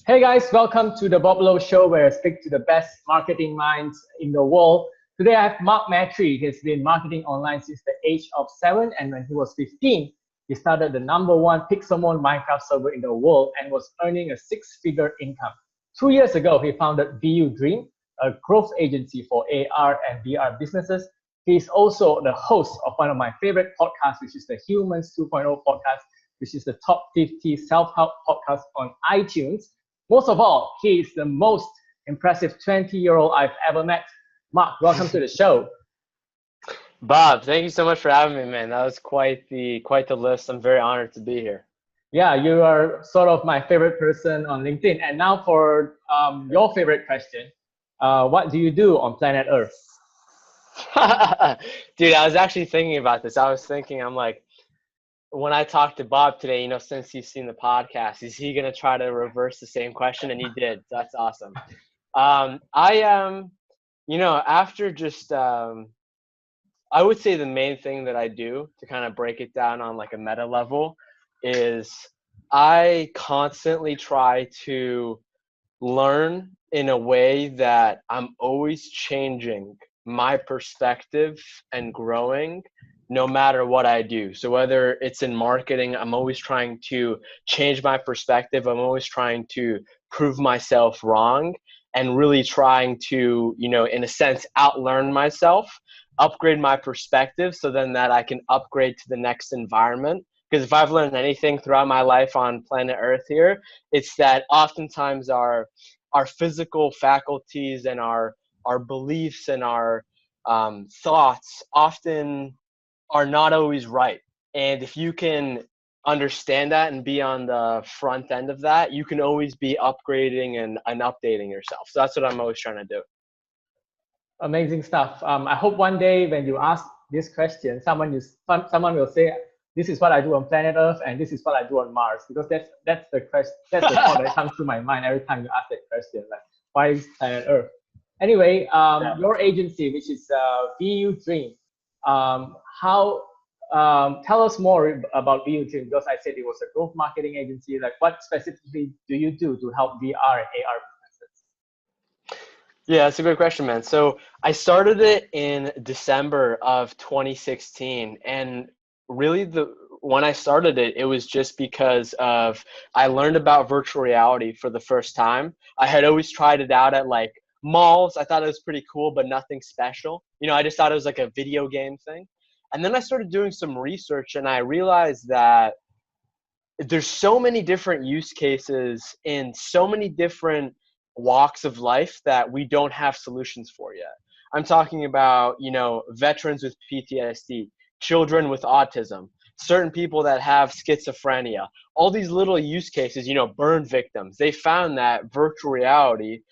Hey guys, welcome to the Bob Lowe Show where I speak to the best marketing minds in the world. Today I have Mark Metry. He's been marketing online since the age of 7, and when he was 15, he started the #1 Pixelmon Minecraft server in the world and was earning a 6-figure income. 2 years ago, he founded VU Dream, a growth agency for AR and VR businesses. He is also the host of one of my favorite podcasts, which is the Humans 2.0 podcast, which is the top 50 self-help podcast on iTunes. Most of all, he is the most impressive 20-year-old I've ever met. Mark, welcome to the show. Bob, thank you so much for having me, man. That was quite the list. I'm very honored to be here. Yeah, you are sort of my favorite person on LinkedIn. And now for your favorite question, what do you do on planet Earth? Dude, I was actually thinking about this. I'm like, when I talked to Bob today, since he's seen the podcast, is he going to try to reverse the same question? And he did. That's awesome. I am, after just, I would say the main thing that I do to kind of break it down on like a meta level is I constantly try to learn in a way that I'm always changing my perspective and growing no matter what I do. So whether it's in marketing, I'm always trying to change my perspective. I'm always trying to prove myself wrong and really trying to, in a sense, outlearn myself, upgrade my perspective so then that I can upgrade to the next environment. Because if I've learned anything throughout my life on planet Earth here, it's that oftentimes our physical faculties and our beliefs and our thoughts often are not always right. And if you can understand that and be on the front end of that, you can always be upgrading and updating yourself. So that's what I'm always trying to do. Amazing stuff. I hope one day when you ask this question, someone will say, this is what I do on planet Earth and this is what I do on Mars, because that's the thought that comes to my mind every time you ask that question, like, why is planet Earth? Anyway, your agency, which is VU Dream, tell us more about VU Dream, because I said it was a growth marketing agency. Like, what specifically do you do to help VR and AR businesses? Yeah, that's a good question, man. So I started it in December of 2016, and really when I started it, it was just because of I learned about virtual reality for the first time. I had always tried it out at like malls. I thought it was pretty cool, but nothing special. I just thought it was like a video game thing. And then I started doing some research and I realized that there's so many different use cases in so many different walks of life that we don't have solutions for yet. I'm talking about, veterans with PTSD, children with autism, certain people that have schizophrenia, all these little use cases, burn victims. They found that virtual reality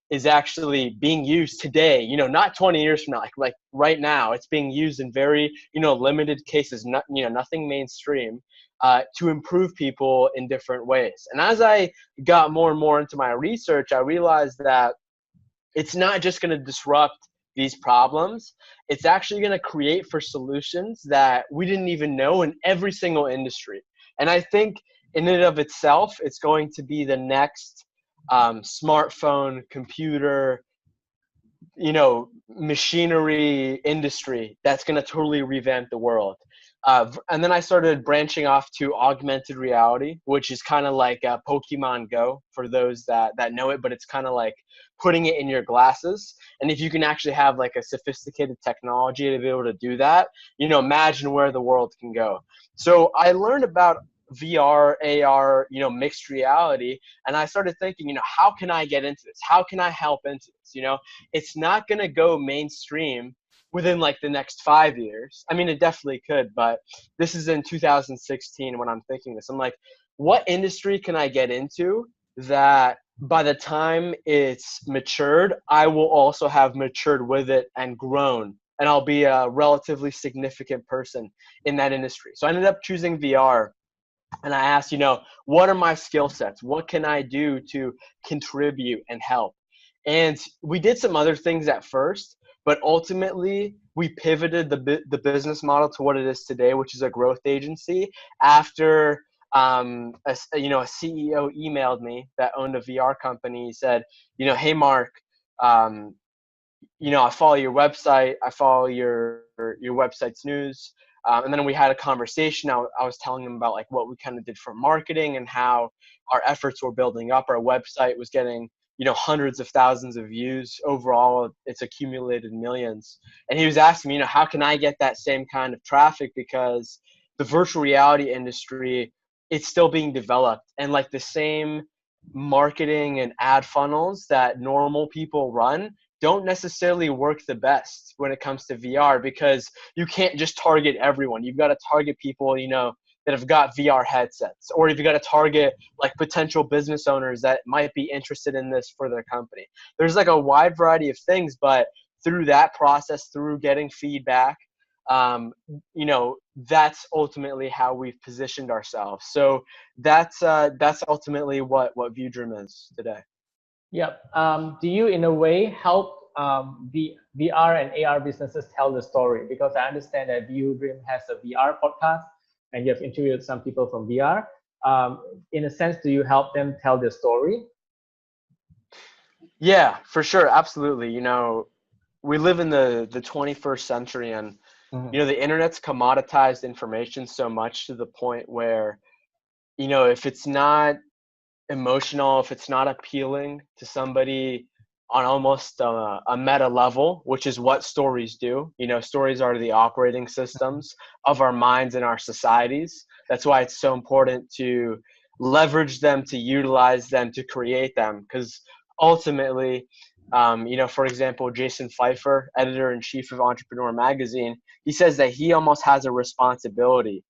is actually being used today, not 20 years from now, like right now. It's being used in very, limited cases, not, nothing mainstream, to improve people in different ways. And as I got more and more into my research, I realized that it's not just going to disrupt these problems. It's actually going to create for solutions that we didn't even know in every single industry. And I think in and of itself, it's going to be the next smartphone, computer, machinery industry that's going to totally revamp the world. And then I started branching off to augmented reality, which is kind of like Pokemon Go for those that know it, but it's kind of like putting it in your glasses. And if you can actually have like a sophisticated technology to be able to do that, imagine where the world can go. So I learned about VR, AR, mixed reality. And I started thinking, how can I get into this? How can I help into this? It's not going to go mainstream within like the next 5 years. I mean, it definitely could, but this is in 2016 when I'm thinking this. I'm like, what industry can I get into that by the time it's matured, I will also have matured with it and grown, and I'll be a relatively significant person in that industry. So I ended up choosing VR. And I asked, what are my skill sets? What can I do to contribute and help? And we did some other things at first, but ultimately we pivoted the business model to what it is today, which is a growth agency, after a CEO emailed me that owned a VR company. He said, hey Mark, um, I follow your website, I follow your website's news. And then we had a conversation. I was telling him about like what we kind of did for marketing and how our efforts were building up. Our website was getting, hundreds of thousands of views. Overall, it's accumulated millions. And he was asking me, how can I get that same kind of traffic? Because the virtual reality industry, it's still being developed. And like the same marketing and ad funnels that normal people run don't necessarily work the best when it comes to VR, because you can't just target everyone. You've got to target people, that have got VR headsets, or you've got to target like potential business owners that might be interested in this for their company. There's like a wide variety of things, but through that process, through getting feedback, that's ultimately how we've positioned ourselves. So that's ultimately what ViewDream is today. Yep. Do you, in a way, help the VR and AR businesses tell the story? Because I understand that ViewDream has a VR podcast, and you have interviewed some people from VR. In a sense, do you help them tell their story? Yeah, for sure, absolutely. We live in the 21st century, and the internet's commoditized information so much to the point where, if it's not emotional, if it's not appealing to somebody on almost a meta level, which is what stories do. Stories are the operating systems of our minds and our societies. That's why it's so important to leverage them, to utilize them, to create them, because ultimately, for example, Jason Pfeiffer, editor-in-chief of Entrepreneur Magazine, he says that he almost has a responsibility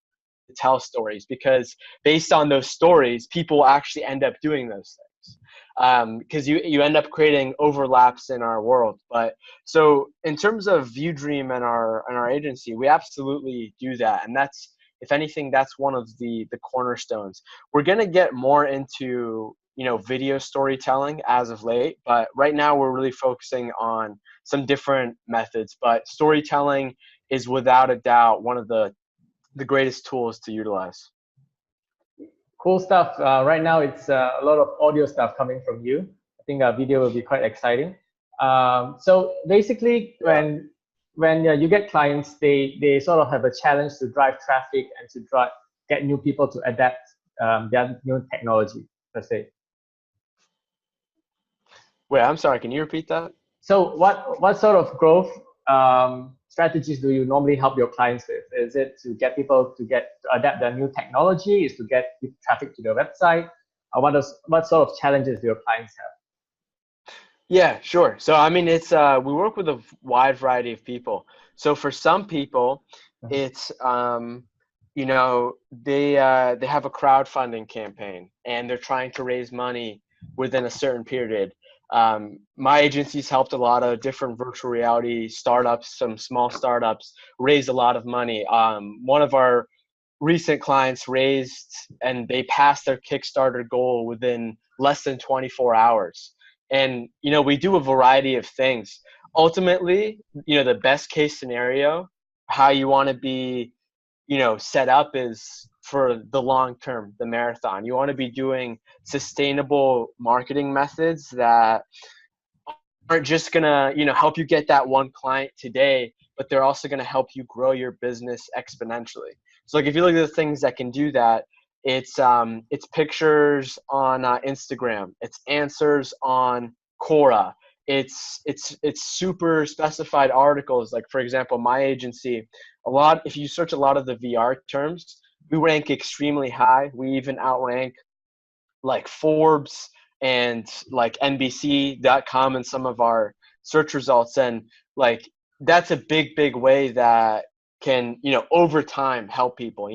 to tell stories, because based on those stories, people actually end up doing those things, because you end up creating overlaps in our world. But so in terms of ViewDream and our agency, we absolutely do that, and that's, if anything, that's one of the cornerstones. We're going to get more into video storytelling as of late, but right now we're really focusing on some different methods. But storytelling is without a doubt one of the greatest tools to utilize. Cool stuff. Right now, it's a lot of audio stuff coming from you. I think our video will be quite exciting. So basically, when you get clients, they sort of have a challenge to drive traffic and to get new people to adapt their new technology, per se. Wait, I'm sorry. Can you repeat that? So what sort of growth strategies do you normally help your clients with? Is it to get people to adapt their new technology? Is to get traffic to their website? What sort of challenges do your clients have? Yeah, sure. So I mean, it's we work with a wide variety of people. So for some people, it's they have a crowdfunding campaign and they're trying to raise money within a certain period. My agency's helped a lot of different virtual reality startups, some small startups, raise a lot of money. One of our recent clients raised and they passed their Kickstarter goal within less than 24 hours. And, we do a variety of things. Ultimately, the best case scenario, how you want to be, set up is for the long term, the marathon. You want to be doing sustainable marketing methods that aren't just going to, help you get that one client today, but they're also going to help you grow your business exponentially. So like if you look at the things that can do that, it's pictures on Instagram, it's answers on Quora, it's super specified articles. Like for example, my agency, if you search a lot of the VR terms, we rank extremely high. We even outrank like Forbes and like NBC.com and some of our search results. And like that's a big way that can, over time help people.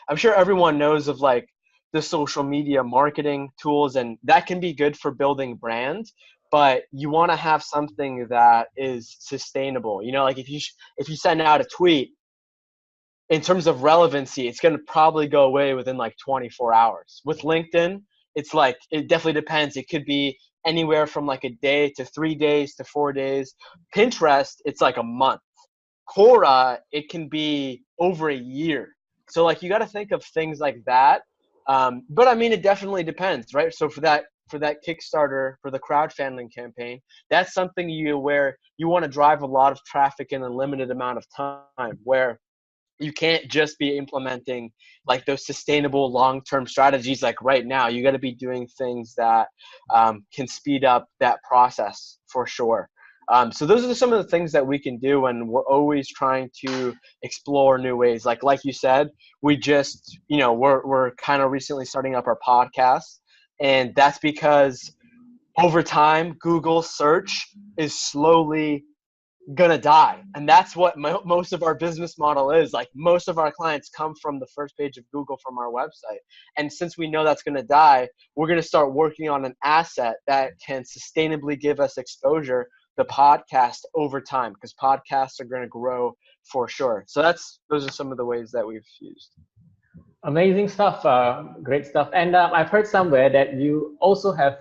I'm sure everyone knows of like the social media marketing tools, and that can be good for building brand, but you want to have something that is sustainable. Like if you send out a tweet, in terms of relevancy, it's going to probably go away within like 24 hours. With LinkedIn, it's like, it definitely depends. It could be anywhere from like a day to 3 days to 4 days. Pinterest, it's like a month. Quora, it can be over a year. So like you got to think of things like that. But I mean, it definitely depends, right? So for that Kickstarter, for the crowdfunding campaign, that's something where you want to drive a lot of traffic in a limited amount of time, where you can't just be implementing like those sustainable long-term strategies like right now. You got to be doing things that can speed up that process for sure. So those are some of the things that we can do, and we're always trying to explore new ways. Like you said, we just, we're kind of recently starting up our podcast, and that's because over time Google search is slowly gonna die, and that's what most of our business model is. Like, most of our clients come from the first page of Google from our website, and since we know that's gonna die, we're gonna start working on an asset that can sustainably give us exposure, the podcast, over time, because podcasts are gonna grow for sure. So those are some of the ways that we've used. Amazing stuff, great stuff. And I've heard somewhere that you also have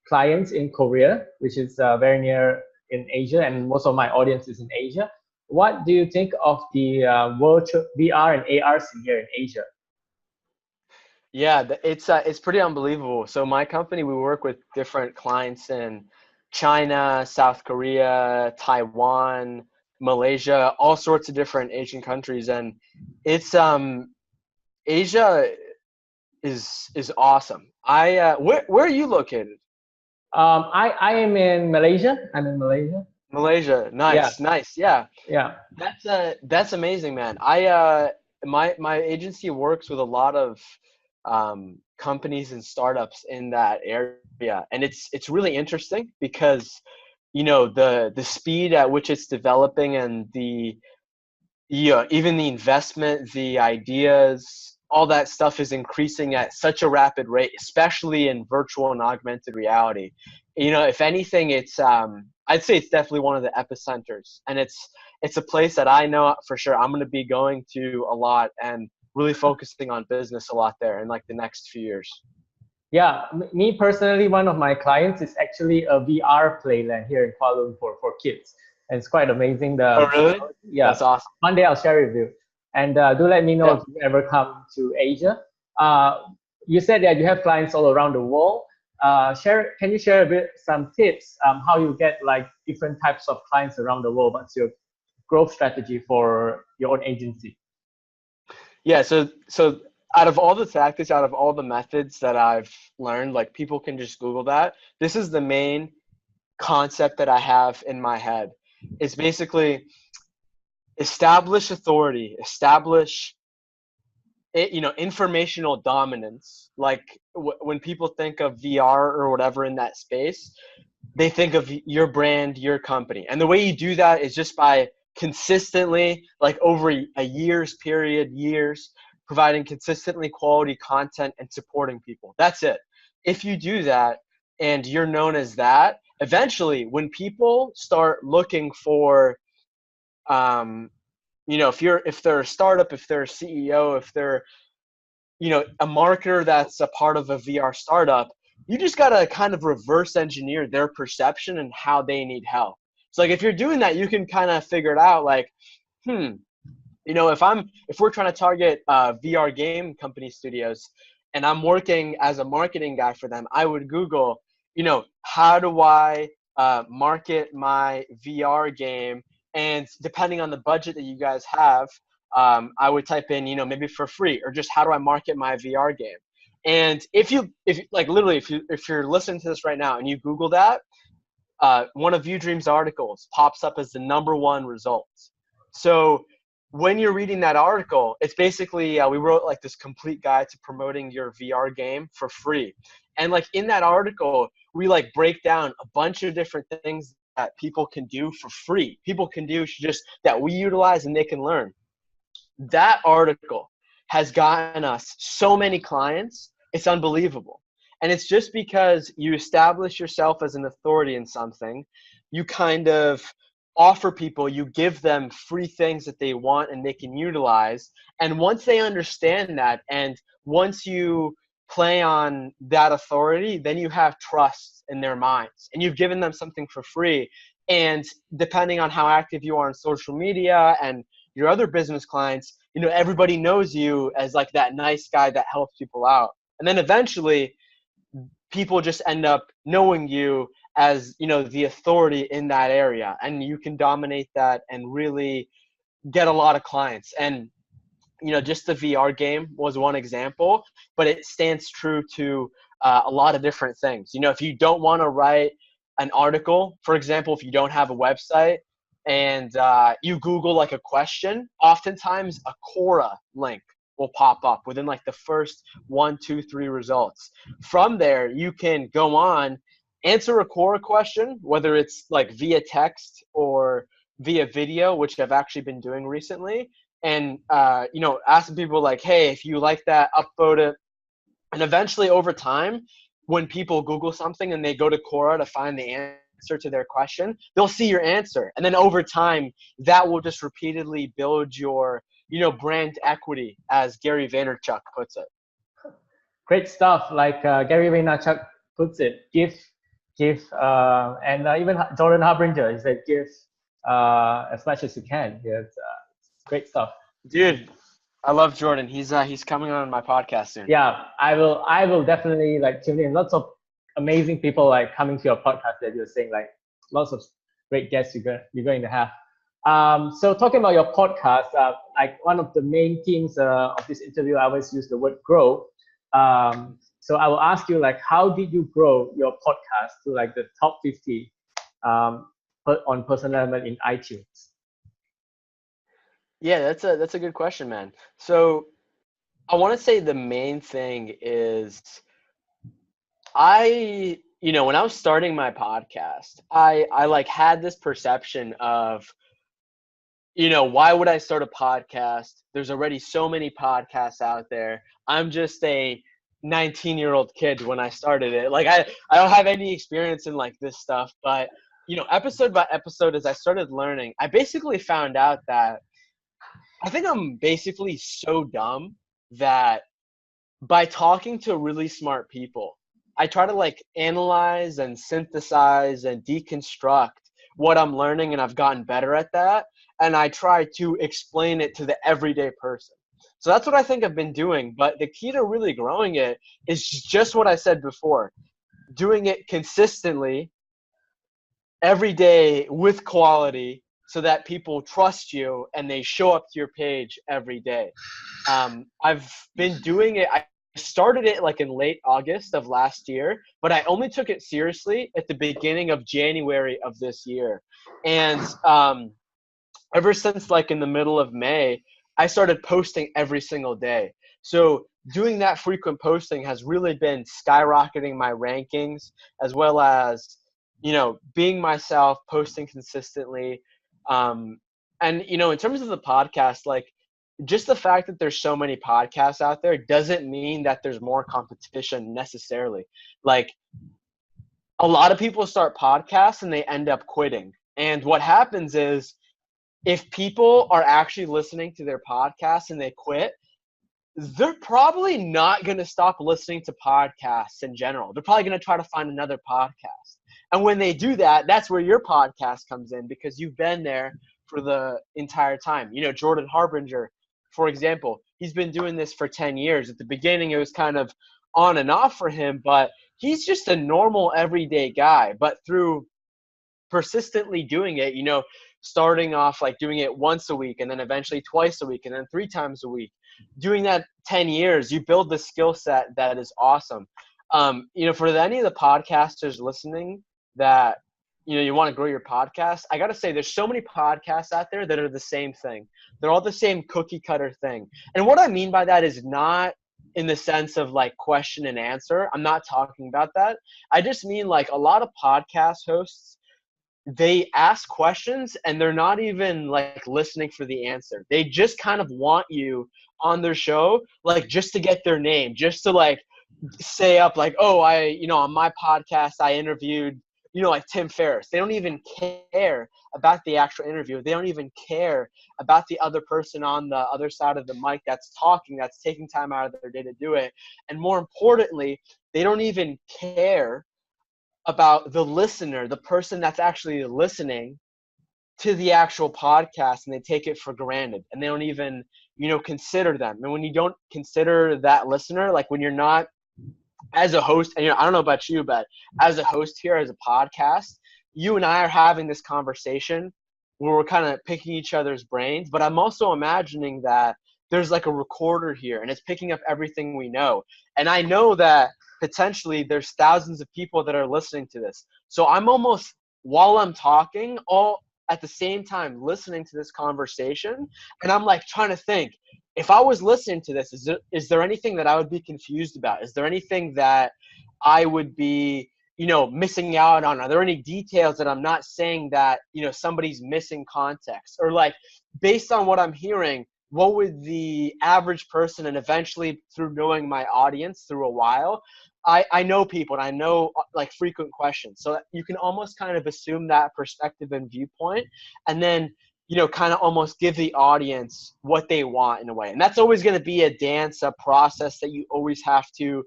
clients in Korea, which is very near in Asia, and most of my audience is in Asia. What do you think of the virtual VR and AR scene here in Asia? Yeah, it's pretty unbelievable. So my company, we work with different clients in China, South Korea, Taiwan, Malaysia, all sorts of different Asian countries, and it's Asia is awesome. Where are you located? I am in Malaysia. I'm in Malaysia. Malaysia. Yeah, Nice. Yeah. yeah. That's amazing, man. My agency works with a lot of companies and startups in that area, and it's really interesting because the speed at which it's developing, and even the investment, the ideas, all that stuff is increasing at such a rapid rate, especially in virtual and augmented reality. If anything, it's I'd say it's definitely one of the epicenters, and it's a place that I know for sure I'm going to be going to a lot, and really focusing on business a lot there in like the next few years. Yeah, me personally, one of my clients is actually a VR playland here in Kuala Lumpur for kids, and it's quite amazing. Oh, really? Yeah, That's awesome. one day I'll share it with you, and do let me know Yeah. if you ever come to Asia. You said that you have clients all around the world. Can you share a bit some tips how you get like different types of clients around the world? What's your growth strategy for your own agency? Yeah, so out of all the tactics, out of all the methods that I've learned, like, people can just Google that. This is the main concept that I have in my head. It's basically establish authority, establish informational dominance. Like, when people think of VR or whatever in that space, they think of your brand, your company. And the way you do that is just by consistently, like over a year's period, providing consistently quality content and supporting people. That's it. If you do that and you're known as that, eventually when people start looking for, if they're a startup, if they're a CEO, if they're, a marketer that's a part of a VR startup, you just got to kind of reverse engineer their perception and how they need help. So, like, if you're doing that, you can kind of figure it out, like, if we're trying to target VR game company studios, and I'm working as a marketing guy for them, I would Google, how do I market my VR game? And depending on the budget that you guys have, I would type in, maybe for free, or just how do I market my VR game? And if you're listening to this right now and you Google that, one of ViewDream's articles pops up as the #1 result. So when you're reading that article, it's basically, we wrote like this complete guide to promoting your VR game for free. And like in that article, we like break down a bunch of different things that people can do for free. People can do just that we utilize and they can learn. That article has gotten us so many clients. It's unbelievable. And it's just because you establish yourself as an authority in something. You kind of offer people, you give them free things that they want and they can utilize. And once they understand that, and once you play on that authority, then you have trust in their minds, and you've given them something for free. And depending on how active you are on social media and your other business clients, everybody knows you as like that nice guy that helps people out. And then eventually people just end up knowing you as, the authority in that area, and you can dominate that and really get a lot of clients. And just the VR game was one example, but it stands true to a lot of different things. If you don't want to write an article, for example, if you don't have a website and you Google like a question, oftentimes a Quora link will pop up within like the first 1, 2, 3 results. From there, you can go on, answer a Quora question, whether it's like via text or via video, which I've actually been doing recently. And, asking people like, hey, if you like that, upvote it. And eventually over time, when people Google something and they go to Quora to find the answer to their question, they'll see your answer. And then over time, that will just repeatedly build your, brand equity, as Gary Vaynerchuk puts it. Great stuff. Like Gary Vaynerchuk puts it, give, and even Jordan Harbinger, he said, give as much as you can. Yeah, it's great stuff. Dude, I love Jordan. He's coming on my podcast soon. Yeah, I will definitely like tune in. Lots of amazing people like coming to your podcast that you're saying, like lots of great guests you're going to have. So talking about your podcast, like one of the main themes of this interview, I always use the word grow. So I will ask you, like, how did you grow your podcast to like the top 50 on personal development in iTunes? Yeah, that's a good question, man. So I want to say the main thing is when I was starting my podcast, I like had this perception of, why would I start a podcast? There's already so many podcasts out there. I'm just a 19-year-old kid when I started it. Like I don't have any experience in like this stuff, but episode by episode, as I started learning, I basically found out that I think I'm basically so dumb that by talking to really smart people, I try to like analyze and synthesize and deconstruct what I'm learning, and I've gotten better at that. And I try to explain it to the everyday person. So that's what I think I've been doing. But the key to really growing it is just what I said before, doing it consistently every day with quality, so that people trust you and they show up to your page every day. I've been doing it. I started it like in late August of last year, but I only took it seriously at the beginning of January of this year. And ever since like in the middle of May, I started posting every single day. So doing that frequent posting has really been skyrocketing my rankings, as well as, being myself, posting consistently. And, in terms of the podcast, like just the fact that there's so many podcasts out there doesn't mean that there's more competition necessarily. Like a lot of people start podcasts and they end up quitting. And what happens is, if people are actually listening to their podcasts and they quit, they're probably not going to stop listening to podcasts in general. They're probably going to try to find another podcast. And when they do that, that's where your podcast comes in, because you've been there for the entire time. Jordan Harbinger, for example, he's been doing this for 10 years. At the beginning, it was kind of on and off for him, but he's just a normal everyday guy. But through persistently doing it, starting off like doing it once a week, and then eventually twice a week, and then 3 times a week, doing that 10 years, you build the skill set that is awesome. For any of the podcasters listening that, you want to grow your podcast, I got to say, there's so many podcasts out there that are the same thing. They're all the same cookie cutter thing. And what I mean by that is not in the sense of like question and answer. I'm not talking about that. I just mean like a lot of podcast hosts, they ask questions and they're not even like listening for the answer. They just kind of want you on their show, like just to get their name, just to like say up like, oh, on my podcast, I interviewed, like Tim Ferriss. They don't even care about the actual interview. They don't even care about the other person on the other side of the mic that's talking, that's taking time out of their day to do it. And more importantly, they don't even care about the listener, the person that's actually listening to the actual podcast, and they take it for granted. And they don't even, consider them. And when you don't consider that listener, like when you're not, as a host, and I don't know about you, but as a host here, as a podcast, you and I are having this conversation where we're kind of picking each other's brains, but I'm also imagining that there's like a recorder here and it's picking up everything we know. And I know that potentially there's thousands of people that are listening to this. So I'm almost, while I'm talking, all at the same time listening to this conversation, and I'm like trying to think, if I was listening to this, is there anything that I would be confused about? Is there anything that I would be, missing out on? Are there any details that I'm not saying that, somebody's missing context? Or like, based on what I'm hearing, what would the average person, and eventually through knowing my audience through a while, I know people and I know like frequent questions. So you can almost kind of assume that perspective and viewpoint, and then, kind of almost give the audience what they want in a way. And that's always going to be a dance, a process that you always have to,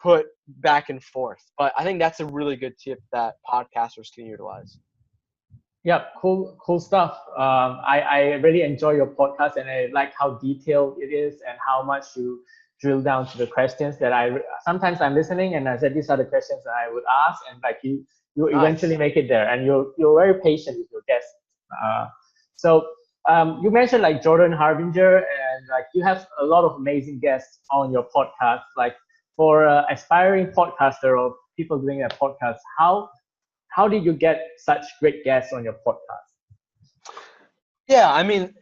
put back and forth. But I think that's a really good tip that podcasters can utilize. Yeah, cool stuff. I really enjoy your podcast, and I like how detailed it is and how much you drill down to the questions that sometimes I'm listening and I said these are the questions that I would ask, and like you Nice. eventually make it there, and you're very patient with your guests. So you mentioned like Jordan Harbinger, and like you have a lot of amazing guests on your podcast. Like for aspiring podcaster or people doing a podcast, how did you get such great guests on your podcast? Yeah, I mean,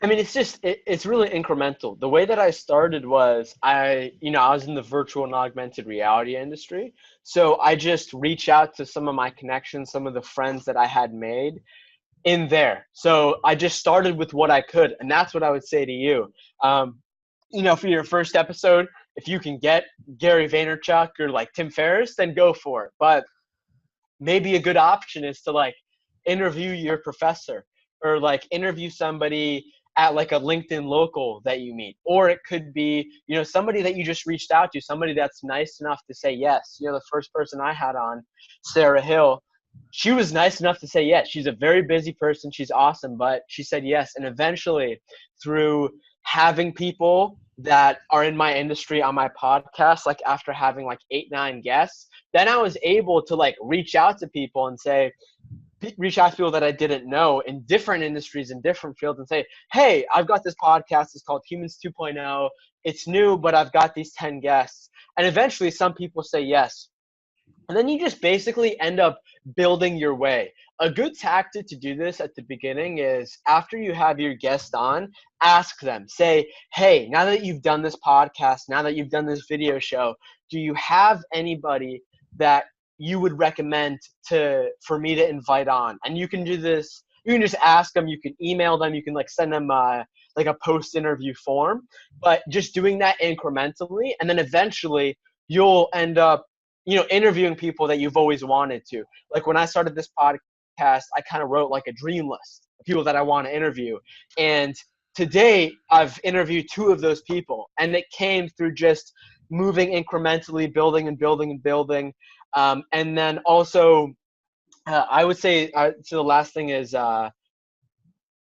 it's really incremental. The way that I started was I was in the virtual and augmented reality industry. So I just reached out to some of my connections, some of the friends that I had made in there. So I just started with what I could. And that's what I would say to you. For your first episode, if you can get Gary Vaynerchuk or like Tim Ferriss, then go for it. But maybe a good option is to like interview your professor, or like interview somebody at like a LinkedIn local that you meet. Or it could be, somebody that you just reached out to, somebody that's nice enough to say yes. The first person I had on, Sarah Hill, she was nice enough to say yes. She's a very busy person. She's awesome, but she said yes. And eventually, through having people that are in my industry on my podcast, like after having like 8-9 guests, then I was able to like reach out to people that I didn't know in different industries, in different fields, and say, hey, I've got this podcast. It's called Humans 2.0. It's new, but I've got these 10 guests. And eventually some people say yes. And then you just basically end up building your way. A good tactic to do this at the beginning is, after you have your guest on, ask them, say, hey, now that you've done this podcast, now that you've done this video show, do you have anybody that you would recommend for me to invite on? And you can do this. You can just ask them. You can email them. You can like send them like a post-interview form. But just doing that incrementally, and then eventually you'll end up, interviewing people that you've always wanted to. Like when I started this podcast, I kind of wrote like a dream list of people that I want to interview. And today I've interviewed 2 of those people, and it came through just moving incrementally, building and building and building. And then also, I would say, so the last thing is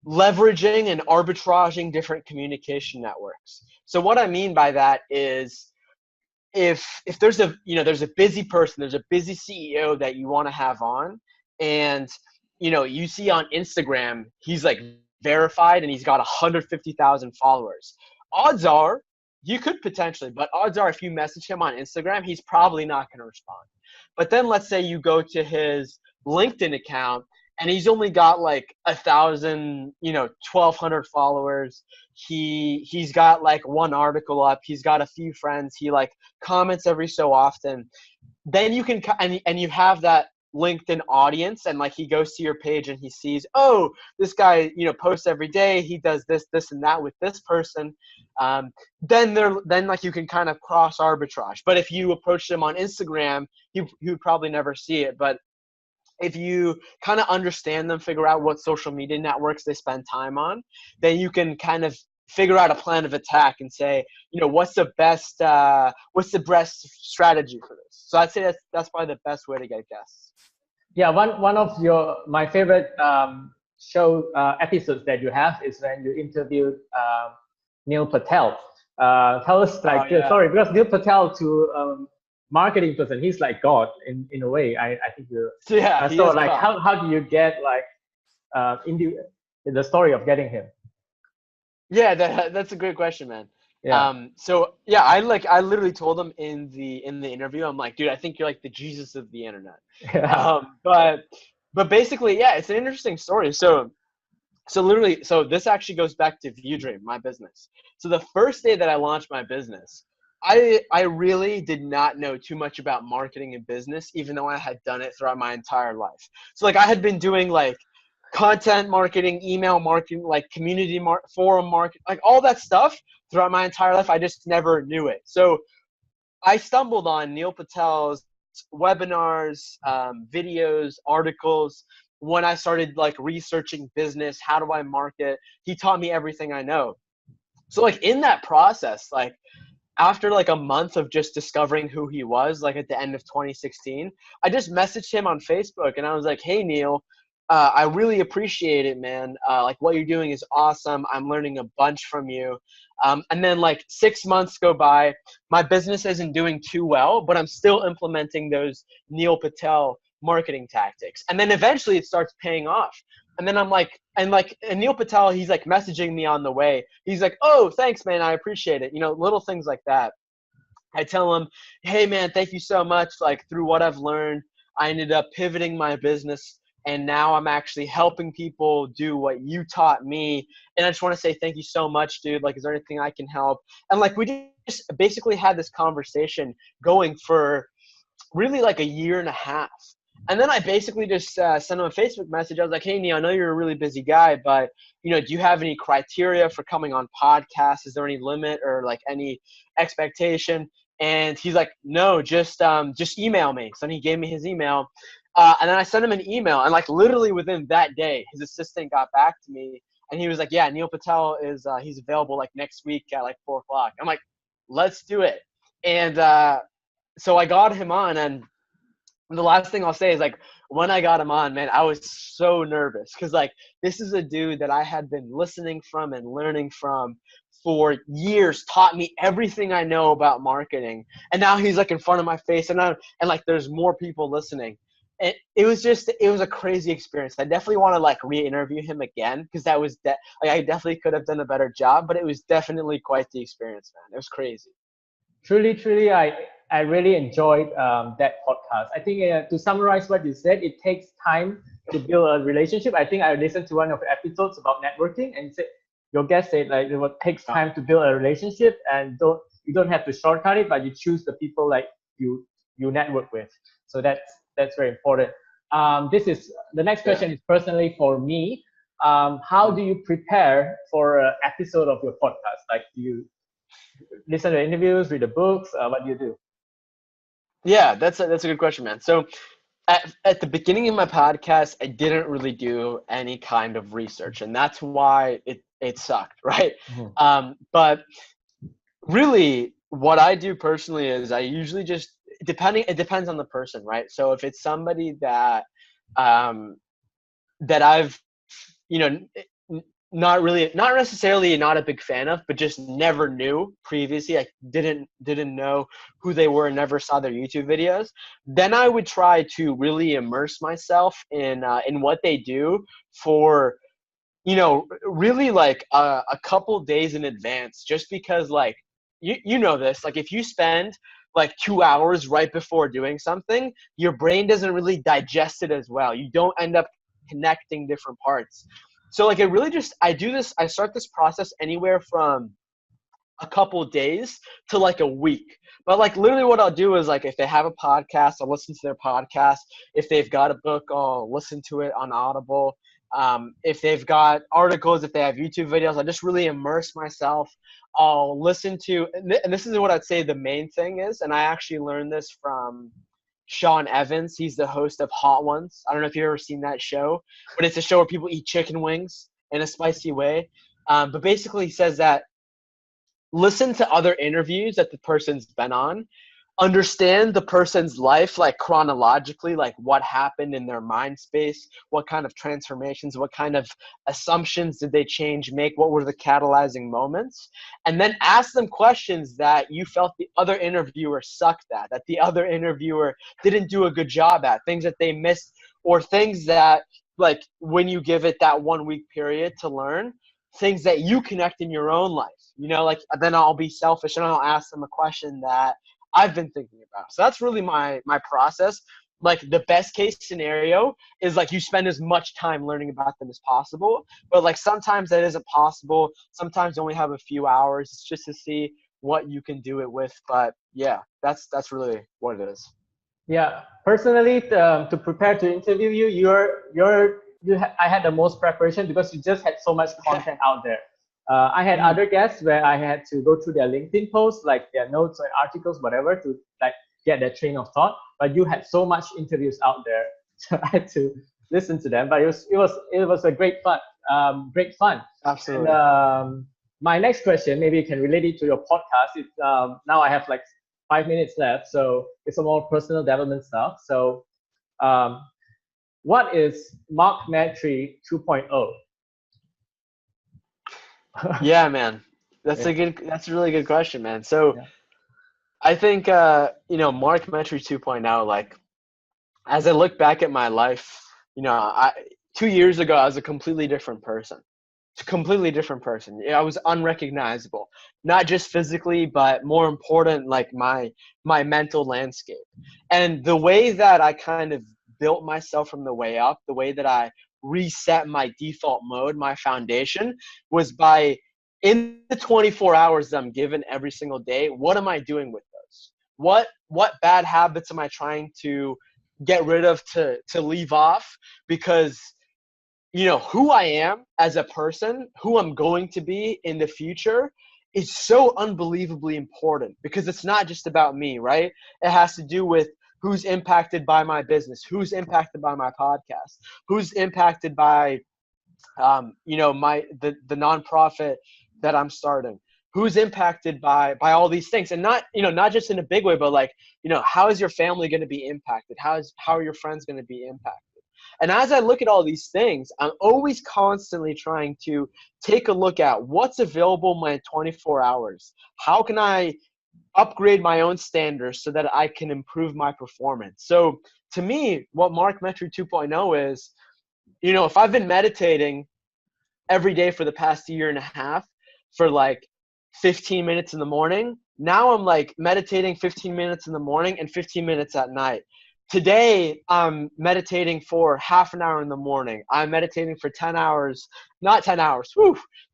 leveraging and arbitraging different communication networks. So what I mean by that is, if there's a busy person, there's a busy CEO that you want to have on, and you see on Instagram he's like verified and he's got 150,000 followers, odds are you could potentially, but odds are if you message him on Instagram, he's probably not going to respond. But then let's say you go to his LinkedIn account and he's only got like 1,000, 1,200 followers. He's got like 1 article up. He's got a few friends. He like comments every so often. Then you can, and you have that LinkedIn audience, and like he goes to your page and he sees, oh, this guy, posts every day. He does this, and that with this person. Then like you can kind of cross arbitrage. But if you approach him on Instagram, he would probably never see it. But if you kind of understand them, figure out what social media networks they spend time on, then you can kind of figure out a plan of attack and say, what's the best strategy for this? So I'd say that's probably the best way to get guests. Yeah, one of my favorite show episodes that you have is when you interviewed Neil Patel. Tell us, like, Oh, yeah. sorry, because Neil Patel to marketing person, he's like God in a way. I think you. So yeah, he So is like, God. how do you get like in the story of getting him? Yeah, that's a great question, man. Yeah. So yeah, I literally told him in the interview, I'm like, dude, I think you're like the Jesus of the internet. Yeah. But basically, yeah, it's an interesting story. So literally, so this actually goes back to ViewDream, my business. So the first day that I launched my business, I really did not know too much about marketing and business, even though I had done it throughout my entire life. So like I had been doing like content marketing, email marketing, like forum marketing, like all that stuff throughout my entire life. I just never knew it. So I stumbled on Neil Patel's webinars, videos, articles. When I started like researching business, how do I market? He taught me everything I know. So like in that process, like after like a month of just discovering who he was, like at the end of 2016, I just messaged him on Facebook and I was like, hey, Neil, I really appreciate it, man. Like what you're doing is awesome. I'm learning a bunch from you. And then like 6 months go by, my business isn't doing too well, but I'm still implementing those Neil Patel marketing tactics. And then eventually it starts paying off. And then I'm like, and Neil Patel, he's like messaging me on the way. He's like, oh, thanks, man. I appreciate it. You know, little things like that. I tell him, hey, man, thank you so much. Like through what I've learned, I ended up pivoting my business. And now I'm actually helping people do what you taught me. And I just want to say thank you so much, dude. Like, is there anything I can help? And like, we just basically had this conversation going for really like a year and a half. And then I basically just sent him a Facebook message. I was like, hey, Neil, I know you're a really busy guy, but, you know, do you have any criteria for coming on podcasts? Is there any limit or like any expectation? And he's like, no, just email me. So then he gave me his email. And then I sent him an email. And like literally within that day, his assistant got back to me. And he was like, yeah, Neil Patel is he's available like next week at like 4 o'clock. I'm like, let's do it. And so I got him on, and the last thing I'll say is like when I got him on, man, I was so nervous because like this is a dude that I had been listening from and learning from for years, taught me everything I know about marketing, and now he's like in front of my face, and like there's more people listening. And it was a crazy experience. I definitely want to like re-interview him again because that was like I definitely could have done a better job, but it was definitely quite the experience, man. It was crazy. Truly, I really enjoyed that podcast. I think to summarize what you said, it takes time to build a relationship. I think I listened to one of the episodes about networking, and your guest said like it takes time to build a relationship, and you don't have to shortcut it, but you choose the people like you network with. So that's very important. This is the next question is personally for me. How do you prepare for an episode of your podcast? Like, do you listen to interviews, read the books? What do you do? Yeah, that's a good question, man. So at the beginning of my podcast, I didn't really do any kind of research, and that's why it sucked, right? Mm-hmm. But really, what I do personally is I usually just it depends on the person, right? So if it's somebody that that I've you know not necessarily not a big fan of, but just never knew previously. I didn't know who they were, never saw their YouTube videos. Then I would try to really immerse myself in what they do for, really like a couple days in advance, just because like, you know this, like if you spend like 2 hours right before doing something, your brain doesn't really digest it as well. You don't end up connecting different parts. So like I start this process anywhere from a couple of days to like a week. But like literally what I'll do is like if they have a podcast, I'll listen to their podcast. If they've got a book, I'll listen to it on Audible. If they've got articles, if they have YouTube videos, I just really immerse myself. I'll listen to, and this is what I'd say the main thing is, and I actually learned this from Sean Evans. He's the host of Hot Ones. I don't know if you've ever seen that show, but it's a show where people eat chicken wings in a spicy way. But basically he says that listen to other interviews that the person's been on, understand the person's life, like chronologically, like what happened in their mind space, what kind of transformations, what kind of assumptions did they change, make, what were the catalyzing moments, and then ask them questions that you felt the other interviewer sucked at, that the other interviewer didn't do a good job at, things that they missed, or things that, like, when you give it that 1 week period to learn, things that you connect in your own life, you know, like, then I'll be selfish and I'll ask them a question that I've been thinking about. So that's really my process. Like, the best case scenario is like you spend as much time learning about them as possible. But like sometimes that isn't possible. Sometimes you only have a few hours. It's just to see what you can do it with. But yeah, that's really what it is. Yeah, personally, to prepare to interview you, I had the most preparation because you just had so much content out there. I had other guests where I had to go through their LinkedIn posts, like their notes or articles, whatever, to like get their train of thought. But you had so much interviews out there, so I had to listen to them. But it was a great fun, great fun. Absolutely. And my next question, maybe you can relate it to your podcast. It's now I have like 5 minutes left, so it's a more personal development stuff. So, what is Mark Metry 2.0? Yeah, man, that's Yeah. that's a really good question, man. So Yeah. I think Mark Metry 2.0, like, as I look back at my life, 2 years ago I was a completely different person. Completely different person. I was unrecognizable, not just physically, but more important, like my mental landscape. And the way that I kind of built myself from the way up, the way that I reset my default mode, my foundation, was by, in the 24 hours that I'm given every single day, what am I doing with those? What bad habits am I trying to get rid of, to leave off? Because who I am as a person, who I'm going to be in the future, is so unbelievably important, because it's not just about me, right? It has to do with who's impacted by my business, who's impacted by my podcast, who's impacted by, the nonprofit that I'm starting, who's impacted by all these things. And not just in a big way, but like, how is your family going to be impacted? How are your friends going to be impacted? And as I look at all these things, I'm always constantly trying to take a look at what's available in my 24 hours. How can I upgrade my own standards so that I can improve my performance? So to me, what Mark Metry 2.0 is, if I've been meditating every day for the past year and a half for like 15 minutes in the morning, now I'm like meditating 15 minutes in the morning and 15 minutes at night. Today, I'm meditating for half an hour in the morning. I'm meditating for 10 hours, not 10 hours,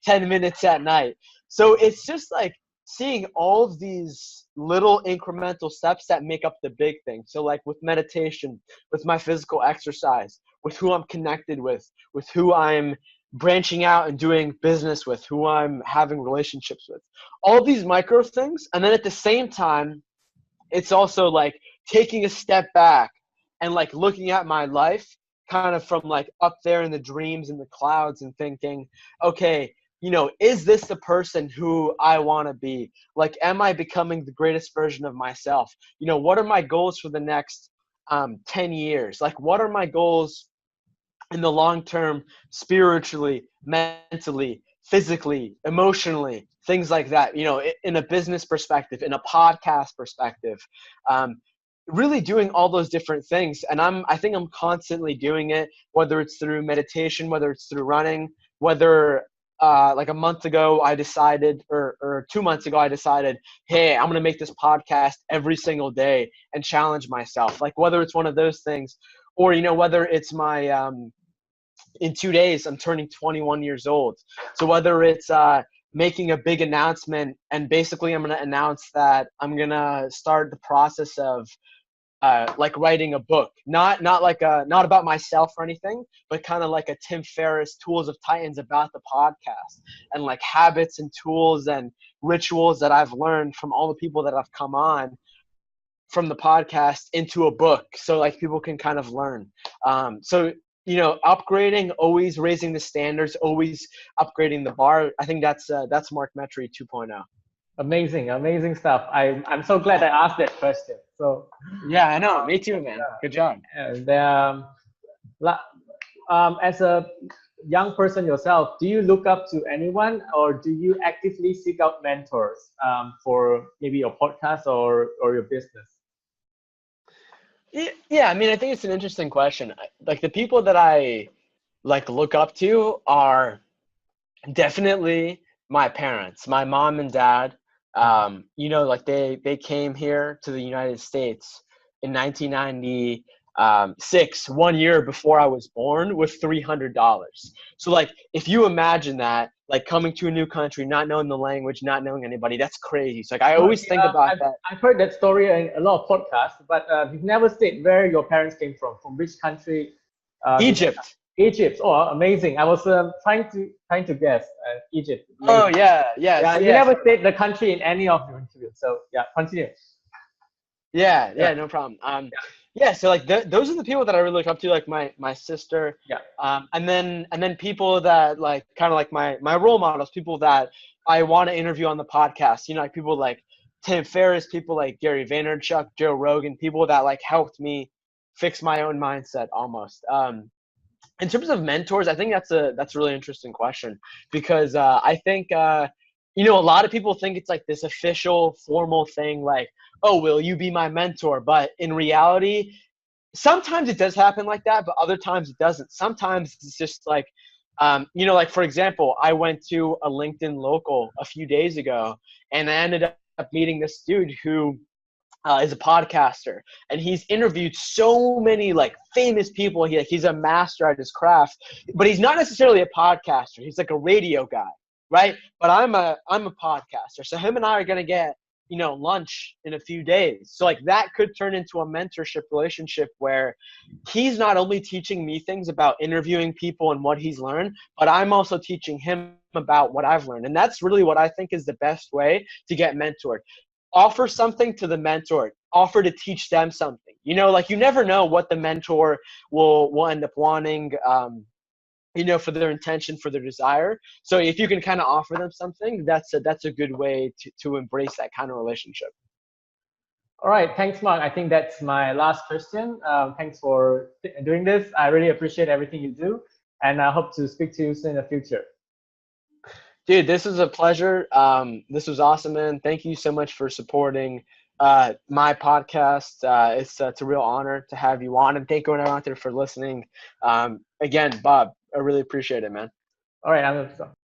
10 minutes at night. So it's just like seeing all of these little incremental steps that make up the big thing. So like with meditation, with my physical exercise, with who I'm connected with who I'm branching out and doing business with, who I'm having relationships with, all these micro things. And then at the same time, it's also like taking a step back and like looking at my life kind of from like up there in the dreams and the clouds and thinking, okay, is this the person who I want to be? Like, am I becoming the greatest version of myself? What are my goals for the next 10 years? Like, what are my goals in the long term, spiritually, mentally, physically, emotionally, things like that, in a business perspective, in a podcast perspective, really doing all those different things. And I think I'm constantly doing it, whether it's through meditation, whether it's through running, whether like a month ago I decided, or 2 months ago I decided, hey, I'm going to make this podcast every single day and challenge myself. Like, whether it's one of those things, or whether it's my in 2 days I'm turning 21 years old. So whether it's making a big announcement, and basically I'm going to announce that I'm going to start the process of like writing a book, not about myself or anything, but kind of like a Tim Ferriss Tools of Titans about the podcast, and like habits and tools and rituals that I've learned from all the people that have come on from the podcast into a book, so like people can kind of learn. So upgrading, always raising the standards, always upgrading the bar. I think that's Mark Metry 2.0. Amazing, amazing stuff. I'm so glad I asked that question. So, Yeah, I know. Me too, man. Good job. and la- as a young person yourself, do you look up to anyone, or do you actively seek out mentors for maybe your podcast or your business? Yeah, I mean, I think it's an interesting question. Like the people that I like look up to are definitely my parents, my mom and dad. You know, like they came here to the United States in 1996, 1 year before I was born, with $300. So like, if you imagine that, like coming to a new country, not knowing the language, not knowing anybody, that's crazy. So like, I No, always think about that. I've heard that story in a lot of podcasts, but you've never said where your parents came from which country. Did they come? Egypt. Egypt. Oh, amazing! I was trying to guess. Egypt. Oh Amazing. yeah, yeah. Yeah, So you yeah, never said the country in any of your interviews. So yeah, continue. yeah, Yeah, yeah, no problem. Yeah, so like those are the people that I really look up to, like my sister, yeah, and then people that like kind of like my role models, people that I want to interview on the podcast. You know, like people like Tim Ferriss, people like Gary Vaynerchuk, Joe Rogan, people that like helped me fix my own mindset almost. In terms of mentors, I think that's a really interesting question because I think you know, a lot of people think it's like this official formal thing, like, oh, will you be my mentor? But in reality, sometimes it does happen like that, but other times it doesn't. Sometimes it's just like, you know, like for example, I went to a LinkedIn local a few days ago, and I ended up meeting this dude who is a podcaster, and he's interviewed so many like famous people. He's a master at his craft, but he's not necessarily a podcaster. He's like a radio guy, right? But I'm a podcaster, so him and I are gonna get, you know, lunch in a few days. So like that could turn into a mentorship relationship where he's not only teaching me things about interviewing people and what he's learned, but I'm also teaching him about what I've learned. And that's really what I think is the best way to get mentored. Offer something to the mentor, offer to teach them something. You know, like you never know what the mentor will end up wanting, you know, for their intention, for their desire. So if you can kind of offer them something, that's a good way to embrace that kind of relationship. All right, thanks, Mark. I think that's my last question. Thanks for doing this. I really appreciate everything you do, and I hope to speak to you soon in the future. Dude, this was a pleasure. This was awesome, man. Thank you so much for supporting my podcast. It's a real honor to have you on, and thank you everyone out there for listening. Again, Bob, I really appreciate it, man. All right, I'm